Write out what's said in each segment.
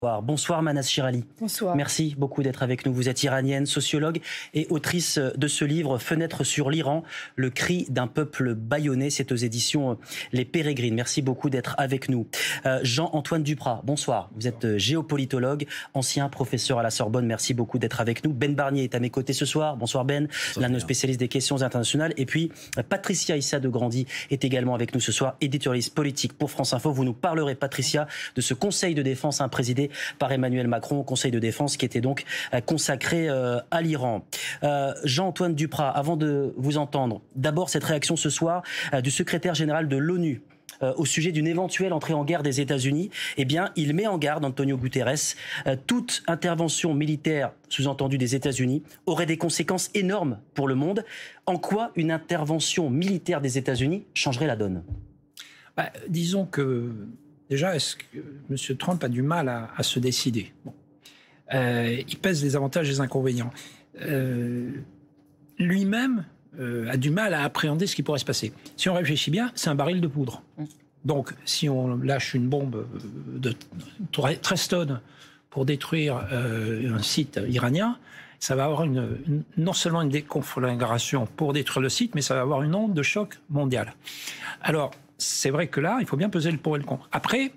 Bonsoir Manas Chirali. Bonsoir. Merci beaucoup d'être avec nous. Vous êtes iranienne, sociologue et autrice de ce livre Fenêtre sur l'Iran, le cri d'un peuple bâillonné. C'est aux éditions Les Pérégrines. Merci beaucoup d'être avec nous. Jean-Antoine Duprat, bonsoir. Vous êtes géopolitologue, ancien professeur à la Sorbonne. Merci beaucoup d'être avec nous. Ben Barnier est à mes côtés ce soir. Bonsoir Ben, l'un de nos spécialistes des questions internationales. Et puis Patricia Issa de Grandy est également avec nous ce soir, éditorialiste politique pour France Info. Vous nous parlerez, Patricia, de ce conseil de défense présidé par Emmanuel Macron, conseil de défense qui était donc consacré à l'Iran. Jean-Antoine Duprat, avant de vous entendre, d'abord cette réaction ce soir du secrétaire général de l'ONU au sujet d'une éventuelle entrée en guerre des États-Unis. Eh bien, il met en garde, Antonio Guterres, toute intervention militaire, sous-entendue des États-Unis, aurait des conséquences énormes pour le monde. En quoi une intervention militaire des États-Unis changerait la donne ? Disons que déjà, est-ce que M. Trump a du mal à se décider? Il pèse les avantages et les inconvénients. Lui-même a du mal à appréhender ce qui pourrait se passer. Si on réfléchit bien, c'est un baril de poudre. Donc, si on lâche une bombe de 13 tonnes pour détruire un site iranien, ça va avoir non seulement une déconflagration pour détruire le site, mais ça va avoir une onde de choc mondiale. Alors, c'est vrai que là, il faut bien peser le pour et le contre. Après,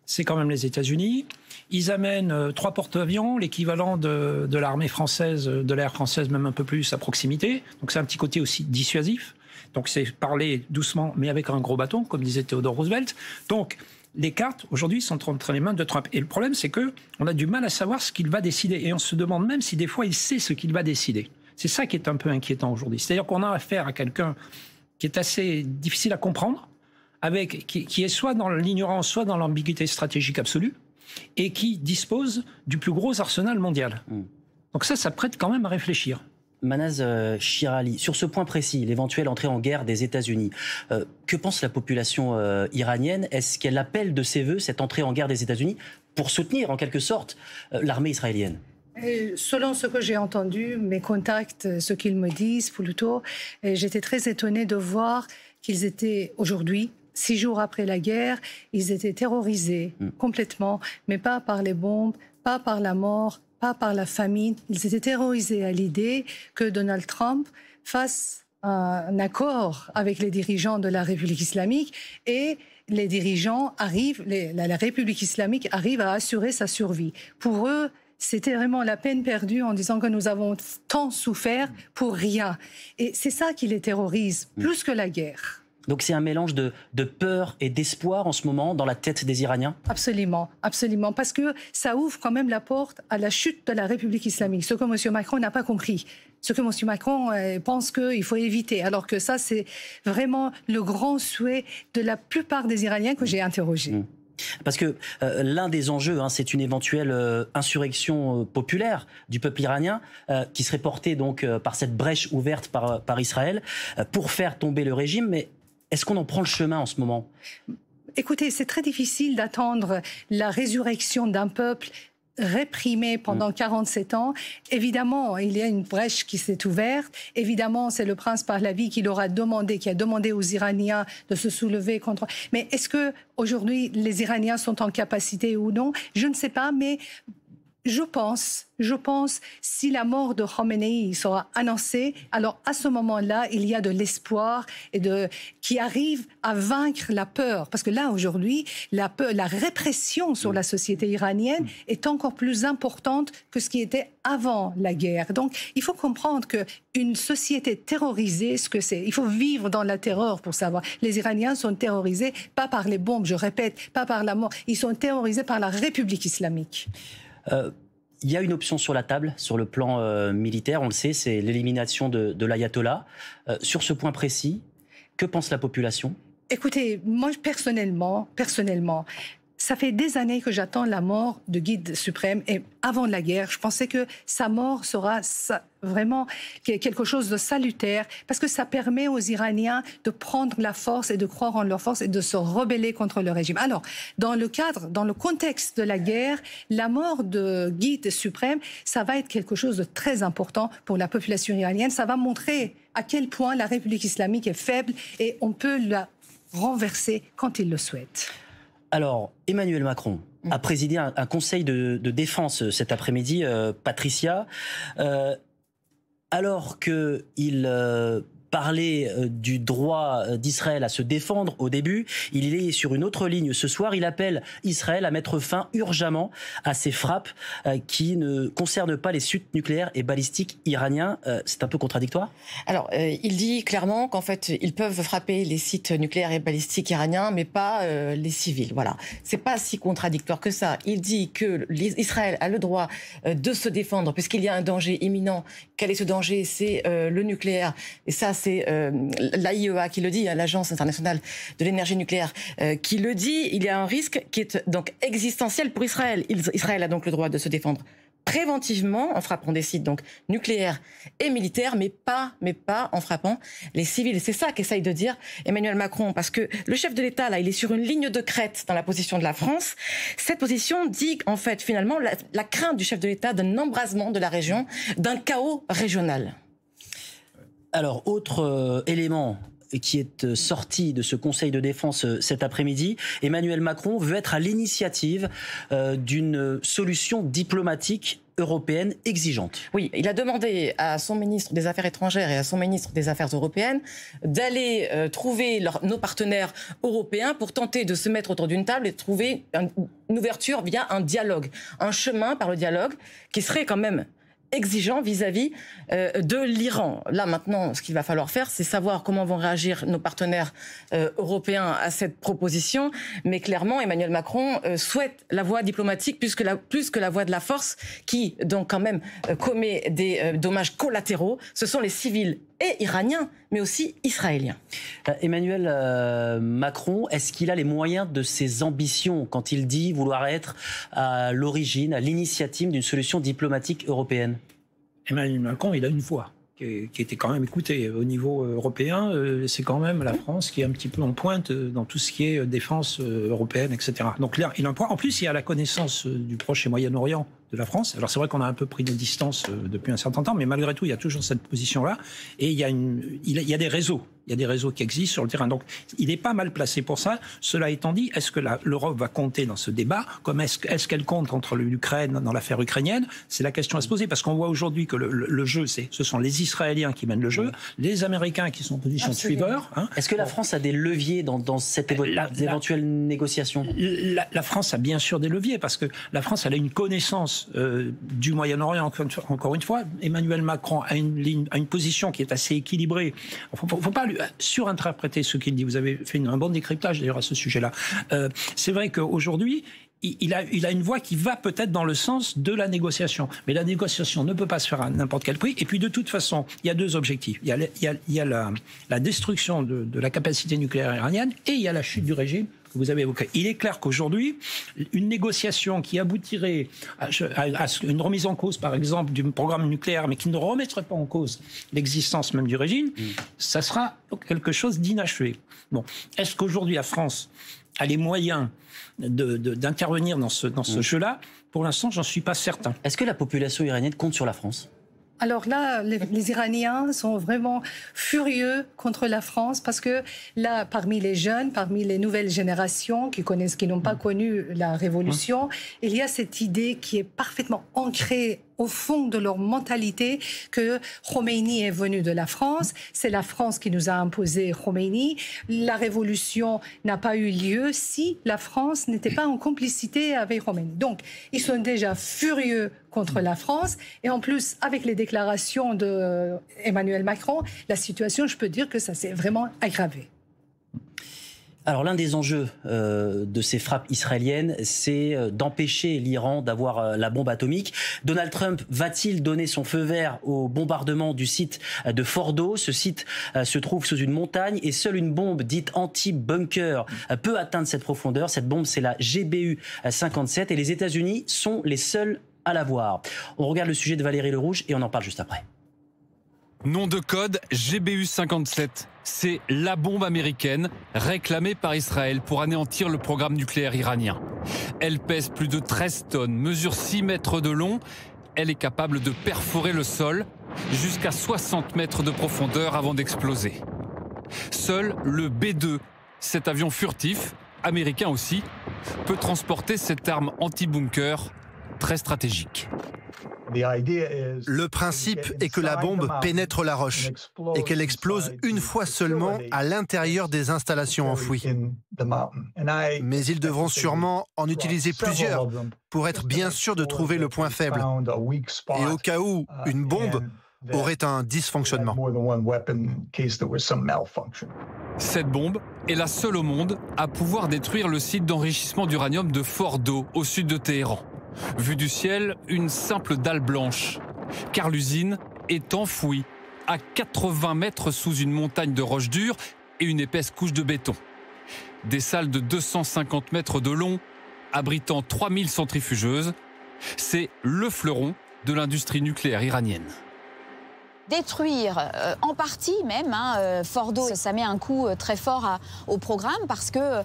c'est quand même les États-Unis. Ils amènent 3 porte-avions, l'équivalent de l'armée française, de l'air française, même un peu plus à proximité. Donc c'est un petit côté aussi dissuasif. Donc c'est parler doucement, mais avec un gros bâton, comme disait Theodore Roosevelt. Donc les cartes, aujourd'hui, sont entre les mains de Trump. Et le problème, c'est qu'on a du mal à savoir ce qu'il va décider. Et on se demande même si des fois, il sait ce qu'il va décider. C'est ça qui est un peu inquiétant aujourd'hui. C'est-à-dire qu'on a affaire à quelqu'un qui est assez difficile à comprendre, qui est soit dans l'ignorance, soit dans l'ambiguïté stratégique absolue, et qui dispose du plus gros arsenal mondial. Donc ça prête quand même à réfléchir. Manas Chirali, sur ce point précis, l'éventuelle entrée en guerre des États-Unis, que pense la population iranienne? Est-ce qu'elle appelle de ses voeux cette entrée en guerre des États-Unis pour soutenir en quelque sorte l'armée israélienne? Selon ce que j'ai entendu, mes contacts, ce qu'ils me disent plutôt, j'étais très étonnée de voir qu'ils étaient aujourd'hui, 6 jours après la guerre, ils étaient terrorisés complètement, mais pas par les bombes, pas par la mort, pas par la famine. Ils étaient terrorisés à l'idée que Donald Trump fasse un accord avec les dirigeants de la République islamique et les dirigeants arrivent, la République islamique arrive à assurer sa survie. Pour eux, c'était vraiment la peine perdue en disant que nous avons tant souffert pour rien. Et c'est ça qui les terrorise, plus que la guerre. Donc c'est un mélange de peur et d'espoir en ce moment dans la tête des Iraniens? Absolument, absolument. Parce que ça ouvre quand même la porte à la chute de la République islamique. Ce que M. Macron n'a pas compris. Ce que M. Macron pense qu'il faut éviter. Alors que ça, c'est vraiment le grand souhait de la plupart des Iraniens que j'ai interrogés. Parce que l'un des enjeux, c'est une éventuelle insurrection populaire du peuple iranien qui serait portée donc par cette brèche ouverte par Israël pour faire tomber le régime. Mais est-ce qu'on en prend le chemin en ce moment? Écoutez, c'est très difficile d'attendre la résurrection d'un peuple réprimé pendant 47 ans. Évidemment, il y a une brèche qui s'est ouverte. Évidemment, c'est le prince Pahlavi qui a demandé aux Iraniens de se soulever contre... Mais est-ce que aujourd'hui les Iraniens sont en capacité ou non? Je ne sais pas, mais je pense, si la mort de Khomeini sera annoncée, alors à ce moment-là, il y a de l'espoir qui arrive à vaincre la peur. Parce que là, aujourd'hui, la répression sur la société iranienne est encore plus importante que ce qui était avant la guerre. Donc, il faut comprendre qu'une société terrorisée, ce que c'est, il faut vivre dans la terreur pour savoir. Les Iraniens sont terrorisés, pas par les bombes, je répète, pas par la mort. Ils sont terrorisés par la République islamique. Il y a une option sur la table, sur le plan militaire, on le sait, c'est l'élimination de l'ayatollah. Sur ce point précis, que pense la population? Écoutez, moi personnellement, ça fait des années que j'attends la mort de Guide suprême et avant la guerre, je pensais que sa mort sera vraiment quelque chose de salutaire parce que ça permet aux Iraniens de prendre la force et de croire en leur force et de se rebeller contre le régime. Alors, dans le contexte de la guerre, la mort de Guide suprême, ça va être quelque chose de très important pour la population iranienne. Ça va montrer à quel point la République islamique est faible et on peut la renverser quand il le souhaite. Alors, Emmanuel Macron, a présidé un conseil de défense cet après-midi, Patricia, alors qu'il parlait du droit d'Israël à se défendre au début, il est sur une autre ligne ce soir. Il appelle Israël à mettre fin urgemment à ces frappes qui ne concernent pas les sites nucléaires et balistiques iraniens. C'est un peu contradictoire ? Alors, il dit clairement qu'en fait, ils peuvent frapper les sites nucléaires et balistiques iraniens, mais pas les civils. Voilà. C'est pas si contradictoire que ça. Il dit que Israël a le droit de se défendre puisqu'il y a un danger imminent. Quel est ce danger ? C'est le nucléaire. Et ça, c'est l'AIEA qui le dit, l'Agence internationale de l'énergie nucléaire, qui le dit. Il y a un risque qui est donc existentiel pour Israël. Israël a donc le droit de se défendre préventivement en frappant des sites donc nucléaires et militaires, mais pas en frappant les civils. C'est ça qu'essaye de dire Emmanuel Macron, parce que le chef de l'État, là, il est sur une ligne de crête dans la position de la France. Cette position dit, en fait, finalement, la crainte du chef de l'État d'un embrasement de la région, d'un chaos régional. Alors, autre élément qui est sorti de ce Conseil de défense cet après-midi, Emmanuel Macron veut être à l'initiative d'une solution diplomatique européenne exigeante. Oui, il a demandé à son ministre des Affaires étrangères et à son ministre des Affaires européennes d'aller trouver nos partenaires européens pour tenter de se mettre autour d'une table et de trouver une ouverture via un dialogue, un chemin par le dialogue qui serait quand même exigeant vis-à-vis de l'Iran. Là, maintenant, ce qu'il va falloir faire, c'est savoir comment vont réagir nos partenaires européens à cette proposition. Mais clairement, Emmanuel Macron souhaite la voie diplomatique plus que la voie de la force, qui, donc, quand même, commet des dommages collatéraux. Ce sont les civils et iraniens, mais aussi israéliens. Emmanuel Macron, est-ce qu'il a les moyens de ses ambitions quand il dit vouloir être à l'origine, à l'initiative d'une solution diplomatique européenne ? Emmanuel Macron, il a une voix qui était quand même écoutée au niveau européen. C'est quand même la France qui est un petit peu en pointe dans tout ce qui est défense européenne, etc. Donc là, il a un point. En plus, il y a la connaissance du Proche et Moyen-Orient de la France. Alors c'est vrai qu'on a un peu pris nos distances depuis un certain temps, mais malgré tout, il y a toujours cette position-là. Et il y a des réseaux. Il y a des réseaux qui existent sur le terrain. Donc, il est pas mal placé pour ça. Cela étant dit, est-ce que l'Europe va compter dans ce débat ? Comme est-ce qu'elle compte entre l'Ukraine dans l'affaire ukrainienne ? C'est la question à se poser, parce qu'on voit aujourd'hui que le jeu, ce sont les Israéliens qui mènent le jeu, les Américains qui sont en position de suiveur. Hein. Est-ce que la France a des leviers dans cette éventuelle négociation ? La France a bien sûr des leviers, parce que la France, elle a une connaissance du Moyen-Orient. Encore une fois, Emmanuel Macron a une position qui est assez équilibrée. Faut pas surinterpréter ce qu'il dit. Vous avez fait un bon décryptage d'ailleurs à ce sujet-là. C'est vrai qu'aujourd'hui, il a une voix qui va peut-être dans le sens de la négociation. Mais la négociation ne peut pas se faire à n'importe quel prix. Et puis de toute façon, il y a deux objectifs. Il y a la destruction de la capacité nucléaire iranienne et il y a la chute du régime que vous avez évoqué. Il est clair qu'aujourd'hui, une négociation qui aboutirait à une remise en cause, par exemple, du programme nucléaire, mais qui ne remettrait pas en cause l'existence même du régime, ça sera quelque chose d'inachevé. Bon, est-ce qu'aujourd'hui la France a les moyens d'intervenir dans ce jeu-là ? Pour l'instant, j'en suis pas certain. Est-ce que la population iranienne compte sur la France ? Alors là, les Iraniens sont vraiment furieux contre la France parce que là, parmi les jeunes, parmi les nouvelles générations qui n'ont pas connu la révolution, il y a cette idée qui est parfaitement ancrée au fond de leur mentalité que Khomeini est venu de la France, c'est la France qui nous a imposé Khomeini. La révolution n'a pas eu lieu si la France n'était pas en complicité avec Khomeini. Donc, ils sont déjà furieux contre la France et en plus, avec les déclarations d'Emmanuel Macron, la situation, je peux dire que ça s'est vraiment aggravé. Alors l'un des enjeux de ces frappes israéliennes, c'est d'empêcher l'Iran d'avoir la bombe atomique. Donald Trump va-t-il donner son feu vert au bombardement du site de Fordo ? Ce site se trouve sous une montagne et seule une bombe dite anti-bunker peut atteindre cette profondeur. Cette bombe, c'est la GBU 57 et les États-Unis sont les seuls à l'avoir. On regarde le sujet de Valérie Lerouge et on en parle juste après. Nom de code GBU 57. C'est la bombe américaine réclamée par Israël pour anéantir le programme nucléaire iranien. Elle pèse plus de 13 tonnes, mesure 6 mètres de long. Elle est capable de perforer le sol jusqu'à 60 mètres de profondeur avant d'exploser. Seul le B-2, cet avion furtif, américain aussi, peut transporter cette arme anti-bunker très stratégique. Le principe est que la bombe pénètre la roche et qu'elle explose une fois seulement à l'intérieur des installations enfouies. Mais ils devront sûrement en utiliser plusieurs pour être bien sûrs de trouver le point faible. Et au cas où une bombe aurait un dysfonctionnement. Cette bombe est la seule au monde à pouvoir détruire le site d'enrichissement d'uranium de Fordo, au sud de Téhéran. Vue du ciel, une simple dalle blanche, car l'usine est enfouie à 80 mètres sous une montagne de roches dures et une épaisse couche de béton. Des salles de 250 mètres de long, abritant 3000 centrifugeuses, c'est le fleuron de l'industrie nucléaire iranienne. Détruire en partie même Fordo, ça met un coup très fort au programme parce que,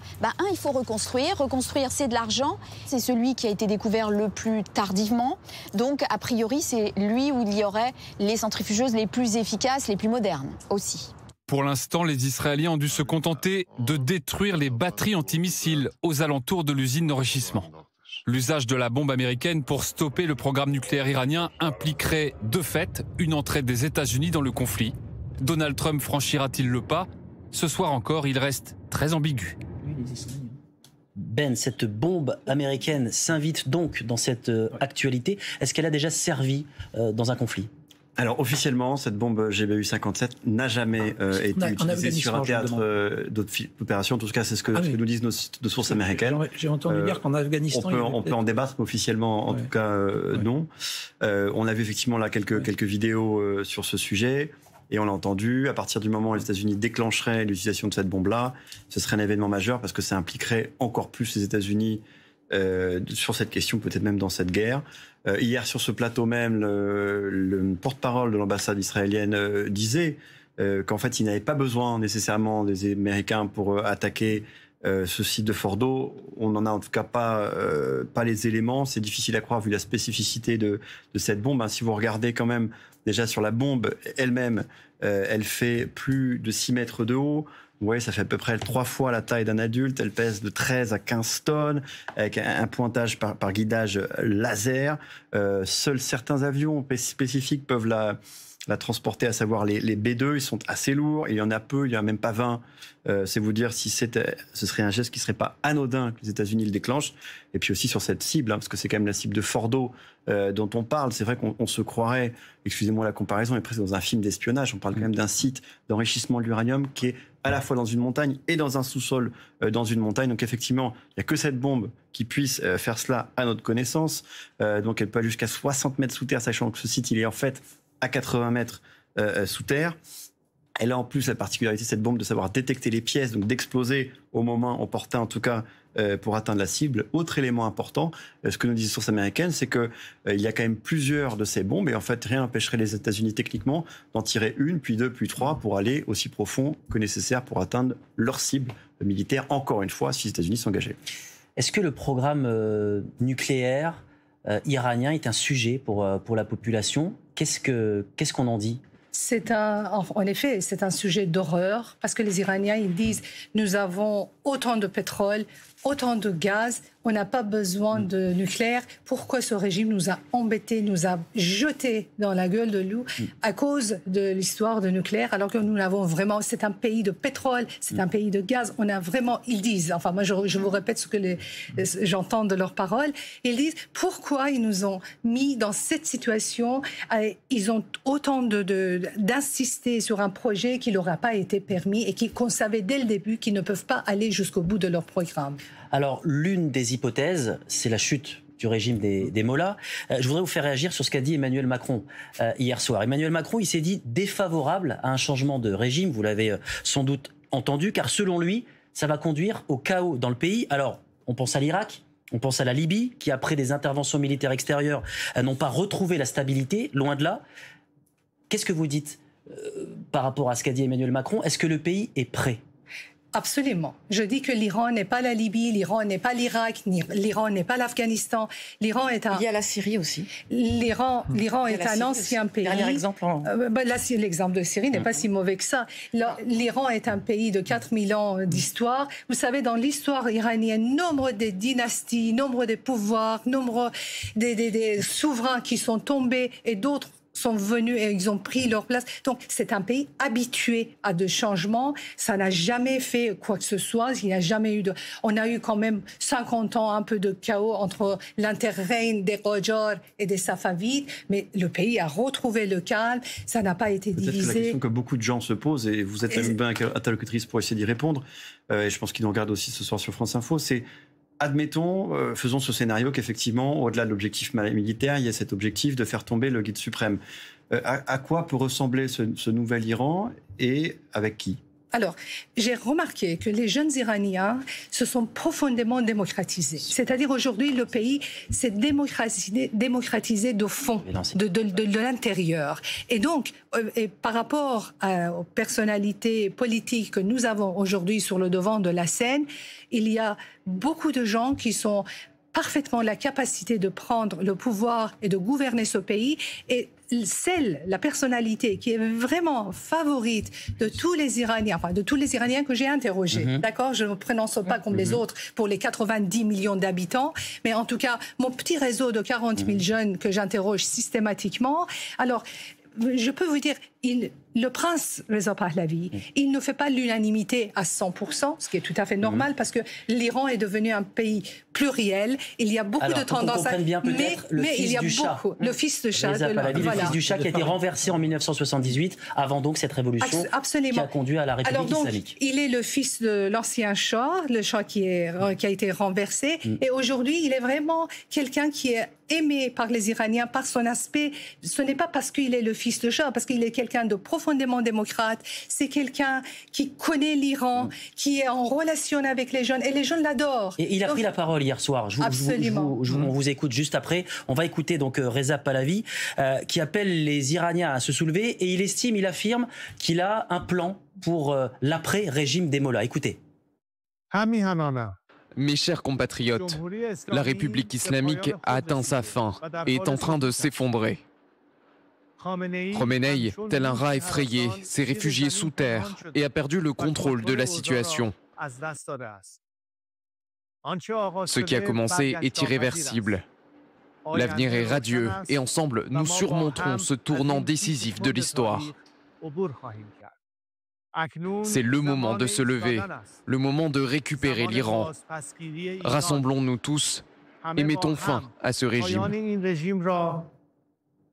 il faut reconstruire. Reconstruire, c'est de l'argent. C'est celui qui a été découvert le plus tardivement. Donc, a priori, c'est lui où il y aurait les centrifugeuses les plus efficaces, les plus modernes aussi. Pour l'instant, les Israéliens ont dû se contenter de détruire les batteries antimissiles aux alentours de l'usine d'enrichissement. L'usage de la bombe américaine pour stopper le programme nucléaire iranien impliquerait de fait une entrée des États-Unis dans le conflit. Donald Trump franchira-t-il le pas? Ce soir encore, il reste très ambigu. Ben, cette bombe américaine s'invite donc dans cette actualité. Est-ce qu'elle a déjà servi dans un conflit? Alors officiellement, cette bombe GBU 57 n'a jamais été utilisée sur un théâtre d'opération. En tout cas, c'est ce que nous disent nos sources américaines. J'ai entendu dire qu'en Afghanistan... On peut en débattre, mais officiellement, en tout cas, non. On a vu effectivement là quelques vidéos sur ce sujet. Et on l'a entendu, à partir du moment où les États-Unis déclencheraient l'utilisation de cette bombe-là, ce serait un événement majeur parce que ça impliquerait encore plus les États-Unis sur cette question, peut-être même dans cette guerre. Hier, sur ce plateau même, le porte-parole de l'ambassade israélienne disait qu'en fait, il n'avait pas besoin nécessairement des Américains pour attaquer ce site de Fordo. On n'en a en tout cas pas les éléments. C'est difficile à croire vu la spécificité de cette bombe. Si vous regardez quand même déjà sur la bombe elle-même, elle fait plus de 6 mètres de haut. Vous voyez, ça fait à peu près 3 fois la taille d'un adulte. Elle pèse de 13 à 15 tonnes, avec un pointage par guidage laser. Seuls certains avions spécifiques peuvent la transporter, à savoir les B2. Ils sont assez lourds. Il y en a peu, il n'y en a même pas 20. C'est vous dire si ce serait un geste qui ne serait pas anodin que les États-Unis le déclenchent. Et puis aussi sur cette cible, parce que c'est quand même la cible de Fordo dont on parle. C'est vrai qu'on se croirait, excusez-moi la comparaison, mais presque dans un film d'espionnage. On parle quand même d'un site d'enrichissement de l'uranium qui est à la fois dans une montagne et dans un sous-sol dans une montagne. Donc effectivement, il n'y a que cette bombe qui puisse faire cela à notre connaissance. Donc elle peut aller jusqu'à 60 mètres sous terre, sachant que ce site, il est en fait à 80 mètres sous terre. Elle a en plus la particularité, cette bombe, de savoir détecter les pièces, donc d'exploser au moment opportun, en tout cas, pour atteindre la cible. Autre élément important, ce que nous disent les sources américaines, c'est qu'il y a quand même plusieurs de ces bombes, et en fait, rien n'empêcherait les États-Unis techniquement d'en tirer une, puis deux, puis trois, pour aller aussi profond que nécessaire pour atteindre leur cible militaire, encore une fois, si les États-Unis s'engageaient. Est-ce que le programme nucléaire iranien est un sujet pour la population? Qu'est-ce qu'on en dit? En effet, c'est un sujet d'horreur parce que les Iraniens, ils disent nous avons autant de pétrole, autant de gaz, on n'a pas besoin de nucléaire. Pourquoi ce régime nous a embêtés, nous a jetés dans la gueule de loup à cause de l'histoire de nucléaire, alors que nous l'avons vraiment. C'est un pays de pétrole, c'est un pays de gaz. On a vraiment, ils disent, enfin moi je vous répète ce que j'entends de leurs paroles, ils disent pourquoi ils nous ont mis dans cette situation. Ils ont autant d'insister sur un projet qui n'aura pas été permis et qu'on savait dès le début qu'ils ne peuvent pas aller jusqu'au bout de leur programme. Alors, l'une des hypothèses, c'est la chute du régime des Mollahs. Je voudrais vous faire réagir sur ce qu'a dit Emmanuel Macron hier soir. Emmanuel Macron, il s'est dit défavorable à un changement de régime, vous l'avez sans doute entendu, car selon lui, ça va conduire au chaos dans le pays. Alors, on pense à l'Irak, on pense à la Libye, qui après des interventions militaires extérieures n'ont pas retrouvé la stabilité, loin de là. Qu'est-ce que vous dites par rapport à ce qu'a dit Emmanuel Macron? Est-ce que le pays est prêt? Absolument. Je dis que l'Iran n'est pas la Libye, l'Iran n'est pas l'Irak, l'Iran n'est pas l'Afghanistan. L'Iran est un... Il y a la Syrie aussi. L'Iran est un ancien pays. Dernier exemple. L'exemple de Syrie n'est pas si mauvais que ça. L'Iran est un pays de 4000 ans d'histoire. Vous savez, dans l'histoire iranienne, nombre de dynasties, nombre de pouvoirs, nombre des souverains qui sont tombés et d'autres sont venus et ils ont pris leur place. Donc, c'est un pays habitué à de changements. Ça n'a jamais fait quoi que ce soit. Il n'y a jamais eu de... On a eu quand même 50 ans un peu de chaos entre l'interrègne des Qajar et des Safavides, mais le pays a retrouvé le calme. Ça n'a pas été divisé. C'est la question que beaucoup de gens se posent et vous êtes même bien interlocutrice pour essayer d'y répondre. Et je pense qu'ils nous regardent aussi ce soir sur France Info. C'est... Admettons, faisons ce scénario qu'effectivement, au-delà de l'objectif militaire, il y a cet objectif de faire tomber le guide suprême. À quoi peut ressembler ce nouvel Iran et avec qui ? Alors, j'ai remarqué que les jeunes Iraniens se sont profondément démocratisés. C'est-à-dire aujourd'hui, le pays s'est démocratisé de fond, de l'intérieur. Et donc, par rapport aux personnalités politiques que nous avons aujourd'hui sur le devant de la scène, il y a beaucoup de gens qui sont parfaitement la capacité de prendre le pouvoir et de gouverner ce pays. Et la personnalité qui est vraiment favorite de tous les Iraniens, enfin de tous les Iraniens que j'ai interrogés, d'accord, je ne me prononce pas comme les autres pour les 90 millions d'habitants, mais en tout cas, mon petit réseau de 40 000 jeunes que j'interroge systématiquement, alors, je peux vous dire, le prince Reza Pahlavi, il ne fait pas l'unanimité à 100%, ce qui est tout à fait normal, parce que l'Iran est devenu un pays pluriel. Il y a beaucoup de tendances. Mais il y a beaucoup. Le fils de Shah. Le fils du Shah qui a été renversé en 1978, avant donc cette révolution qui a conduit à la République islamique. Il est le fils de l'ancien Shah, le Shah qui a été renversé. Et aujourd'hui, il est vraiment quelqu'un qui est aimé par les Iraniens, par son aspect. Ce n'est pas parce qu'il est le fils de Shah, parce qu'il est quelqu'un de profondément démocrate. C'est quelqu'un qui connaît l'Iran, qui est en relation avec les jeunes. Et les jeunes l'adorent. Et il a pris la parole hier soir. On vous écoute juste après. On va écouter donc Reza Pahlavi qui appelle les Iraniens à se soulever et il affirme qu'il a un plan pour l'après-régime des Mollahs. Écoutez. Mes chers compatriotes, la République islamique a atteint sa fin et est en train de s'effondrer. Khomeini, tel un rat effrayé, s'est réfugié sous terre et a perdu le contrôle de la situation. Ce qui a commencé est irréversible. L'avenir est radieux et ensemble, nous surmonterons ce tournant décisif de l'histoire. C'est le moment de se lever, le moment de récupérer l'Iran. Rassemblons-nous tous et mettons fin à ce régime.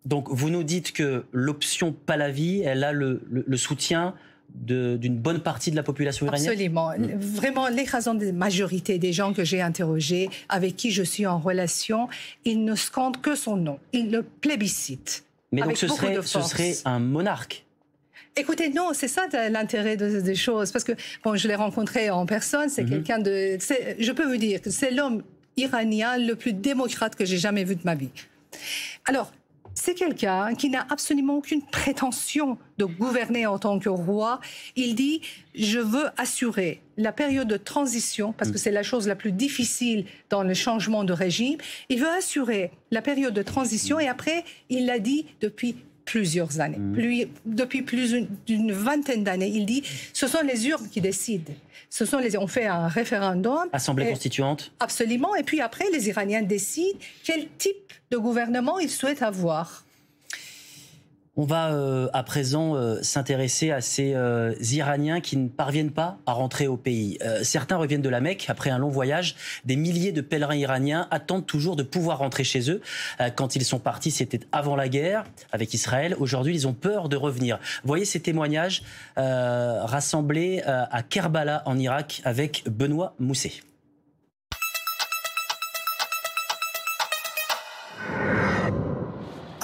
Donc vous nous dites que l'option Pahlavi, elle a le soutien d'une bonne partie de la population iranienne ? Absolument. Vraiment, l'écrasante majorité des gens que j'ai interrogés, avec qui je suis en relation, ils ne scandent que son nom. Ils le plébiscitent. Mais donc ce serait un monarque ? Écoutez, non, c'est ça l'intérêt des choses. Parce que, bon, je l'ai rencontré en personne, c'est quelqu'un de... Je peux vous dire que c'est l'homme iranien le plus démocrate que j'ai jamais vu de ma vie. Alors, c'est quelqu'un qui n'a absolument aucune prétention de gouverner en tant que roi. Il dit, je veux assurer la période de transition, parce que c'est la chose la plus difficile dans le changement de régime. Il veut assurer la période de transition et après, il l'a dit depuis plusieurs années, depuis plus d'une vingtaine d'années. Il dit, ce sont les urnes qui décident. On fait un référendum. Assemblée constituante. Absolument. Et puis après, les Iraniens décident quel type de gouvernement ils souhaitent avoir. On va à présent s'intéresser à ces Iraniens qui ne parviennent pas à rentrer au pays. Certains reviennent de la Mecque après un long voyage. Des milliers de pèlerins iraniens attendent toujours de pouvoir rentrer chez eux. Quand ils sont partis, c'était avant la guerre avec Israël. Aujourd'hui, ils ont peur de revenir. Voyez ces témoignages rassemblés à Kerbala en Irak avec Benoît Mousset.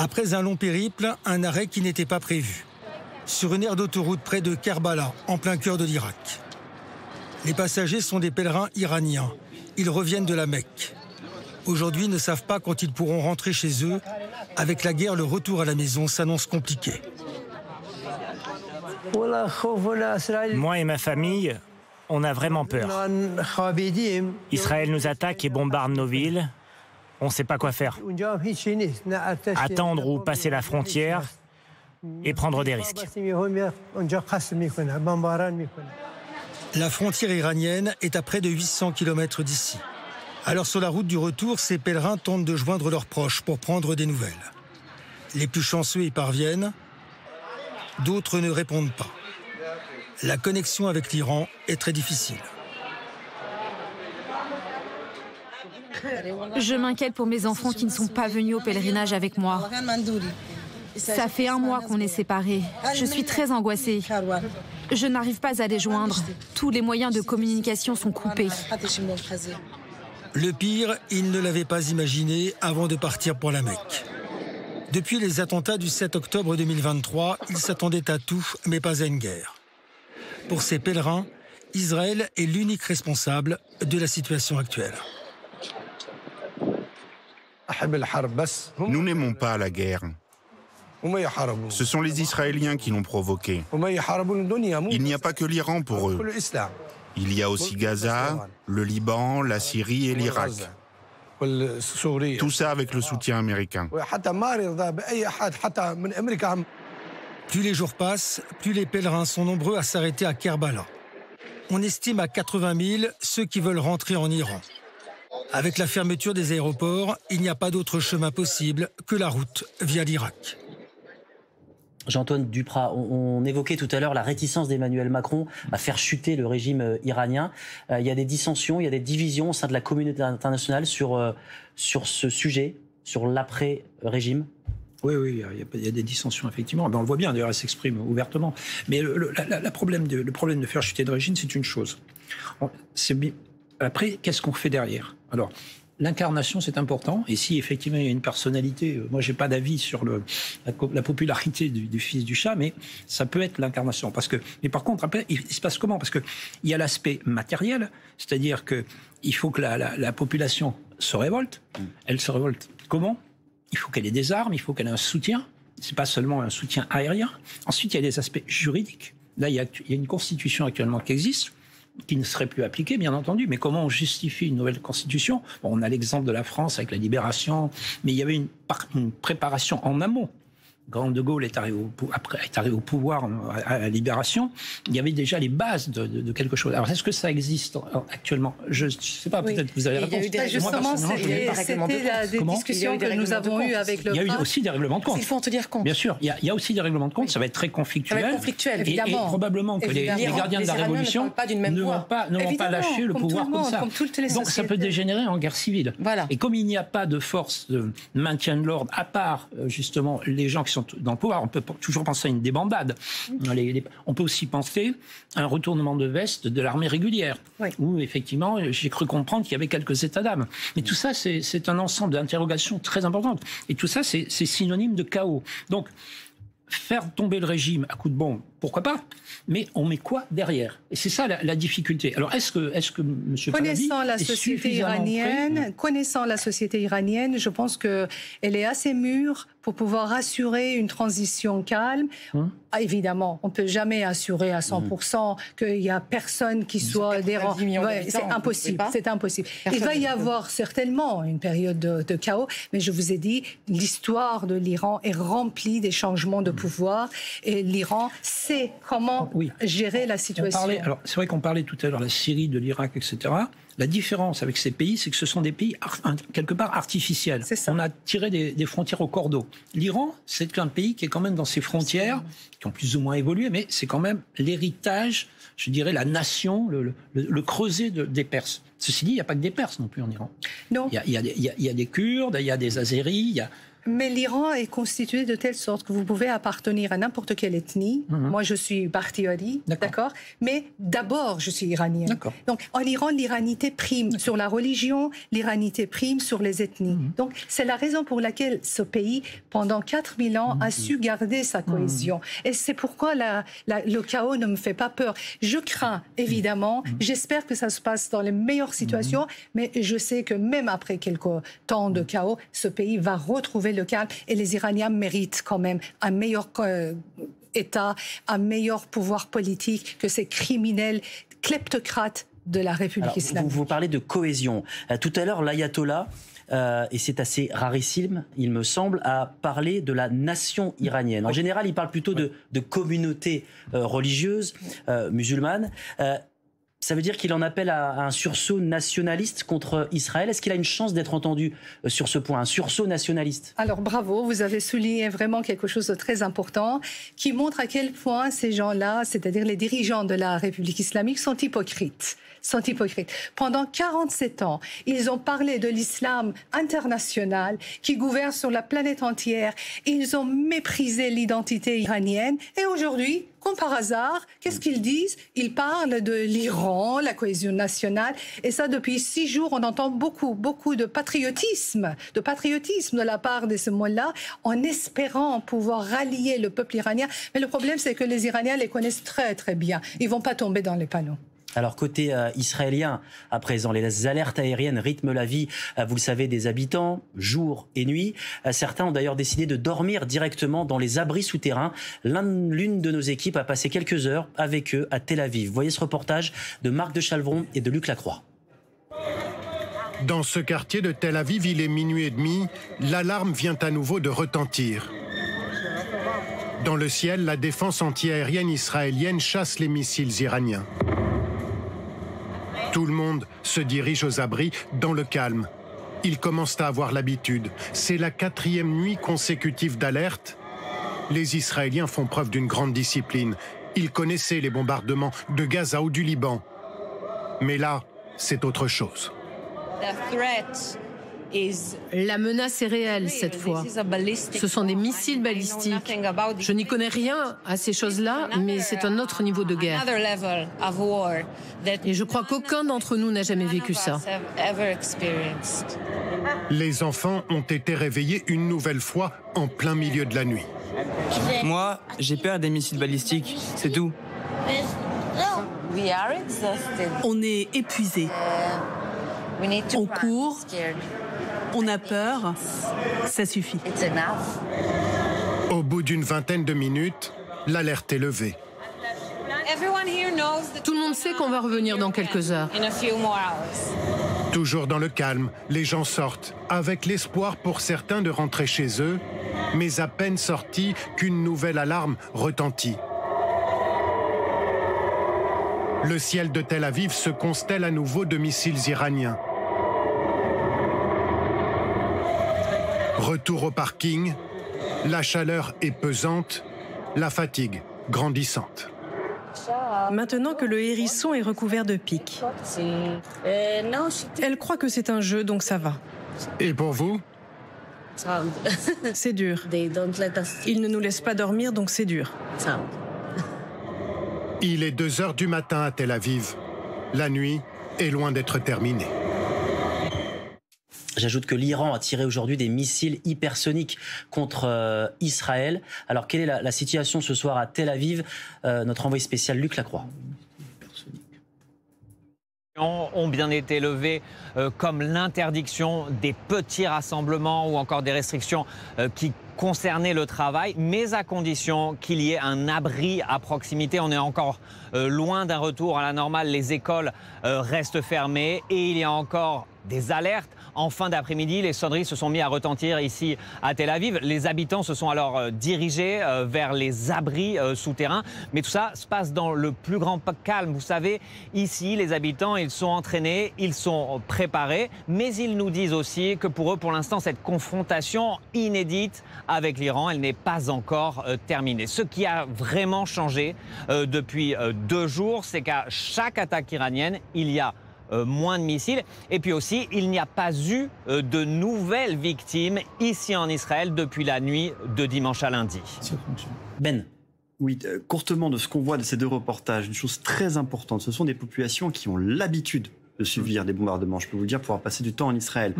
Après un long périple, un arrêt qui n'était pas prévu. Sur une aire d'autoroute près de Kerbala, en plein cœur de l'Irak. Les passagers sont des pèlerins iraniens. Ils reviennent de la Mecque. Aujourd'hui, ils ne savent pas quand ils pourront rentrer chez eux. Avec la guerre, le retour à la maison s'annonce compliqué. Moi et ma famille, On a vraiment peur. Israël nous attaque et bombarde nos villes. On ne sait pas quoi faire. Attendre ou passer la frontière et prendre des risques. La frontière iranienne est à près de 800 km d'ici. Alors sur la route du retour, ces pèlerins tentent de joindre leurs proches pour prendre des nouvelles. Les plus chanceux y parviennent, d'autres ne répondent pas. La connexion avec l'Iran est très difficile. Je m'inquiète pour mes enfants qui ne sont pas venus au pèlerinage avec moi. Ça fait 1 mois qu'on est séparés. Je suis très angoissée. Je n'arrive pas à les joindre. Tous les moyens de communication sont coupés. Le pire, ils ne l'avaient pas imaginé avant de partir pour la Mecque. Depuis les attentats du 7 octobre 2023, ils s'attendaient à tout, mais pas à une guerre. Pour ces pèlerins, Israël est l'unique responsable de la situation actuelle. Nous n'aimons pas la guerre. Ce sont les Israéliens qui l'ont provoquée. Il n'y a pas que l'Iran pour eux. Il y a aussi Gaza, le Liban, la Syrie et l'Irak. Tout ça avec le soutien américain. Plus les jours passent, plus les pèlerins sont nombreux à s'arrêter à Kerbala. On estime à 80 000 ceux qui veulent rentrer en Iran. Avec la fermeture des aéroports, il n'y a pas d'autre chemin possible que la route via l'Irak. Jean-Antoine Duprat, on évoquait tout à l'heure la réticence d'Emmanuel Macron à faire chuter le régime iranien. Il y a des dissensions, il y a des divisions au sein de la communauté internationale sur ce sujet, sur l'après-régime. Oui, il y a des dissensions, effectivement. On le voit bien, d'ailleurs, elle s'exprime ouvertement. Mais le problème de faire chuter le régime, c'est une chose. Après, qu'est-ce qu'on fait derrière? Alors, l'incarnation, c'est important. Et si, effectivement, il y a une personnalité... moi, je n'ai pas d'avis sur la popularité du fils du Shah, mais ça peut être l'incarnation. Mais par contre, après, il se passe comment? Parce qu'il y a l'aspect matériel, c'est-à-dire qu'il faut que la population se révolte. Elle se révolte comment? Il faut qu'elle ait des armes, il faut qu'elle ait un soutien. Ce n'est pas seulement un soutien aérien. Ensuite, il y a des aspects juridiques. Là, il y a une constitution actuellement qui existe, qui ne serait plus appliquée, bien entendu. Mais comment on justifie une nouvelle constitution? On a l'exemple de la France avec la Libération, mais il y avait une préparation en amont. Quand De Gaulle est arrivé au pouvoir à la Libération, il y avait déjà les bases de quelque chose. Alors, est-ce que ça existe actuellement? Je ne sais pas, peut-être que vous avez réponse. Justement, c'était la discussion que nous avons eue avec le... Il y a eu aussi des règlements de compte. Il faut en tenir compte. Bien sûr, il y a aussi des règlements de compte, ça va être très conflictuel. Et probablement que les gardiens de la Révolution ne vont pas lâcher le pouvoir comme ça. Donc ça peut dégénérer en guerre civile. Et comme il n'y a pas de force de maintien de l'ordre, à part justement les gens qui sont dans le pouvoir, on peut toujours penser à une débandade. On peut aussi penser à un retournement de veste de l'armée régulière, où effectivement, j'ai cru comprendre qu'il y avait quelques états d'âme. Mais tout ça, c'est un ensemble d'interrogations très importantes. Et tout ça, c'est synonyme de chaos. Donc, faire tomber le régime à coup de bombe, pourquoi pas? Mais on met quoi derrière? Et c'est ça la difficulté. Alors, est-ce que M. Connaissant la société iranienne, je pense qu'elle est assez mûre pour pouvoir assurer une transition calme. Évidemment, on ne peut jamais assurer à 100% qu'il n'y a personne qui soit dérangé. C'est impossible. C'est impossible. Il va y avoir certainement une période de chaos, mais je vous ai dit, l'histoire de l'Iran est remplie des changements de pouvoir et l'Iran sait comment gérer la situation. C'est vrai qu'on parlait tout à l'heure de la Syrie, de l'Irak, etc. La différence avec ces pays, c'est que ce sont des pays quelque part artificiels. On a tiré des frontières au cordeau. L'Iran, c'est un pays qui est quand même dans ses frontières, qui ont plus ou moins évolué, mais c'est quand même l'héritage, je dirais, la nation, le creuset des Perses. Ceci dit, il n'y a pas que des Perses non plus en Iran. Non. Il y a des Kurdes, il y a des Azéris, Mais l'Iran est constitué de telle sorte que vous pouvez appartenir à n'importe quelle ethnie. Moi, je suis Bachtiari, d'accord. Mais d'abord, je suis iranienne. Donc, en Iran, l'iranité prime sur la religion, l'iranité prime sur les ethnies. Donc, c'est la raison pour laquelle ce pays, pendant 4000 ans, a su garder sa cohésion. Et c'est pourquoi le chaos ne me fait pas peur. Je crains, évidemment. J'espère que ça se passe dans les meilleures situations. Mais je sais que même après quelques temps de chaos, ce pays va retrouver le calme et les Iraniens méritent quand même un meilleur État, un meilleur pouvoir politique que ces criminels kleptocrates de la République islamique. Vous parlez de cohésion. Tout à l'heure, l'ayatollah, et c'est assez rarissime, il me semble, a parlé de la nation iranienne. En général, il parle plutôt de communautés religieuses musulmanes. Ça veut dire qu'il en appelle à un sursaut nationaliste contre Israël. Est-ce qu'il a une chance d'être entendu sur ce point, un sursaut nationaliste? Alors bravo, vous avez souligné vraiment quelque chose de très important qui montre à quel point ces gens-là, c'est-à-dire les dirigeants de la République islamique, sont hypocrites. Pendant 47 ans, ils ont parlé de l'islam international qui gouverne sur la planète entière. Ils ont méprisé l'identité iranienne. Et aujourd'hui, comme par hasard, qu'est-ce qu'ils disent? Ils parlent de l'Iran, la cohésion nationale. Et ça, depuis 6 jours, on entend beaucoup de patriotisme de la part de ce mot-là, en espérant pouvoir rallier le peuple iranien. Mais le problème, c'est que les Iraniens les connaissent très, très bien. Ils ne vont pas tomber dans les panneaux. Alors côté israélien, à présent, les alertes aériennes rythment la vie, vous le savez, des habitants, jour et nuit. Certains ont d'ailleurs décidé de dormir directement dans les abris souterrains. L'une de nos équipes a passé quelques heures avec eux à Tel Aviv. Voyez ce reportage de Marc de Chalvron et de Luc Lacroix. Dans ce quartier de Tel Aviv, il est minuit et demi. L'alarme vient à nouveau de retentir. Dans le ciel, la défense antiaérienne israélienne chasse les missiles iraniens. Tout le monde se dirige aux abris dans le calme. Ils commencent à avoir l'habitude. C'est la 4e nuit consécutive d'alerte. Les Israéliens font preuve d'une grande discipline. Ils connaissaient les bombardements de Gaza ou du Liban. Mais là, c'est autre chose. La menace est réelle cette fois. Ce sont des missiles balistiques. Je n'y connais rien à ces choses-là, mais c'est un autre niveau de guerre. Et je crois qu'aucun d'entre nous n'a jamais vécu ça. Les enfants ont été réveillés une nouvelle fois en plein milieu de la nuit. Moi, j'ai peur des missiles balistiques, c'est tout. On est épuisés. On court. On a peur, ça suffit. Au bout d'une vingtaine de minutes, l'alerte est levée. Tout le monde sait qu'on va revenir dans quelques heures. Toujours dans le calme, les gens sortent, avec l'espoir pour certains de rentrer chez eux, mais à peine sortis qu'une nouvelle alarme retentit. Le ciel de Tel Aviv se constelle à nouveau de missiles iraniens. Retour au parking, la chaleur est pesante, la fatigue grandissante. Maintenant que le hérisson est recouvert de pics. Elle croit que c'est un jeu, donc ça va. Et pour vous? C'est dur. Ils ne nous laissent pas dormir, donc c'est dur. Il est 2 heures du matin à Tel Aviv. La nuit est loin d'être terminée. J'ajoute que l'Iran a tiré aujourd'hui des missiles hypersoniques contre Israël. Alors, quelle est la situation ce soir à Tel Aviv? Notre envoyé spécial Luc Lacroix. Ont bien été levés, comme l'interdiction des petits rassemblements ou encore des restrictions qui concernaient le travail, mais à condition qu'il y ait un abri à proximité. On est encore loin d'un retour à la normale. Les écoles restent fermées et il y a encore des alertes. En fin d'après-midi, les sonneries se sont mis à retentir ici à Tel Aviv. Les habitants se sont alors dirigés vers les abris souterrains. Mais tout ça se passe dans le plus grand calme. Vous savez, ici, les habitants, ils sont entraînés, ils sont préparés. Mais ils nous disent aussi que pour eux, pour l'instant, cette confrontation inédite avec l'Iran, elle n'est pas encore terminée. Ce qui a vraiment changé depuis 2 jours, c'est qu'à chaque attaque iranienne, il y a moins de missiles. Et puis aussi, il n'y a pas eu de nouvelles victimes ici en Israël depuis la nuit de dimanche à lundi. Ben. Oui, courtement de ce qu'on voit de ces 2 reportages, une chose très importante, ce sont des populations qui ont l'habitude de subir des bombardements, je peux vous le dire, pour avoir passé du temps en Israël.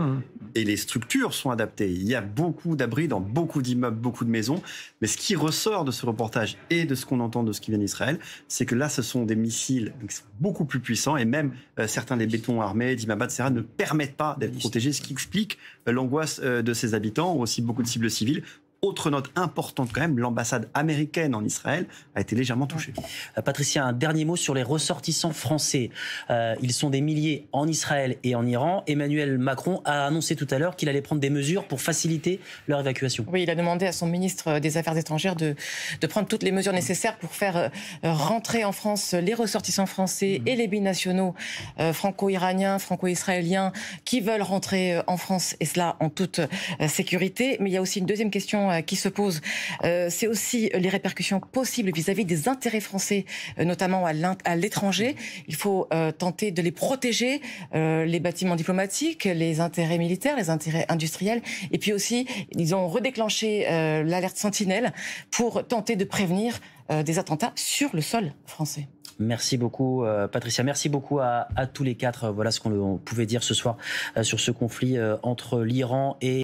Et les structures sont adaptées. Il y a beaucoup d'abris dans beaucoup d'immeubles, beaucoup de maisons. Mais ce qui ressort de ce reportage et de ce qu'on entend de ce qui vient d'Israël, c'est que là, ce sont des missiles qui sont beaucoup plus puissants et même certains des bétons armés, d'Imabad, etc., ne permettent pas d'être protégés, ce qui explique l'angoisse de ces habitants, ou aussi beaucoup de cibles civiles. Autre note importante quand même, l'ambassade américaine en Israël a été légèrement touchée. Patricia, un dernier mot sur les ressortissants français. Ils sont des milliers en Israël et en Iran. Emmanuel Macron a annoncé tout à l'heure qu'il allait prendre des mesures pour faciliter leur évacuation. Oui, il a demandé à son ministre des Affaires étrangères de prendre toutes les mesures nécessaires pour faire rentrer en France les ressortissants français et les binationaux franco-iraniens, franco-israéliens qui veulent rentrer en France, et cela en toute sécurité. Mais il y a aussi une deuxième question qui se pose, c'est aussi les répercussions possibles vis-à-vis des intérêts français, notamment à l'étranger. Il faut tenter de les protéger, les bâtiments diplomatiques, les intérêts militaires, les intérêts industriels, et puis aussi, ils ont redéclenché l'alerte Sentinelle pour tenter de prévenir des attentats sur le sol français. Merci beaucoup Patricia, merci beaucoup à tous les quatre. Voilà ce qu'on pouvait dire ce soir sur ce conflit entre l'Iran et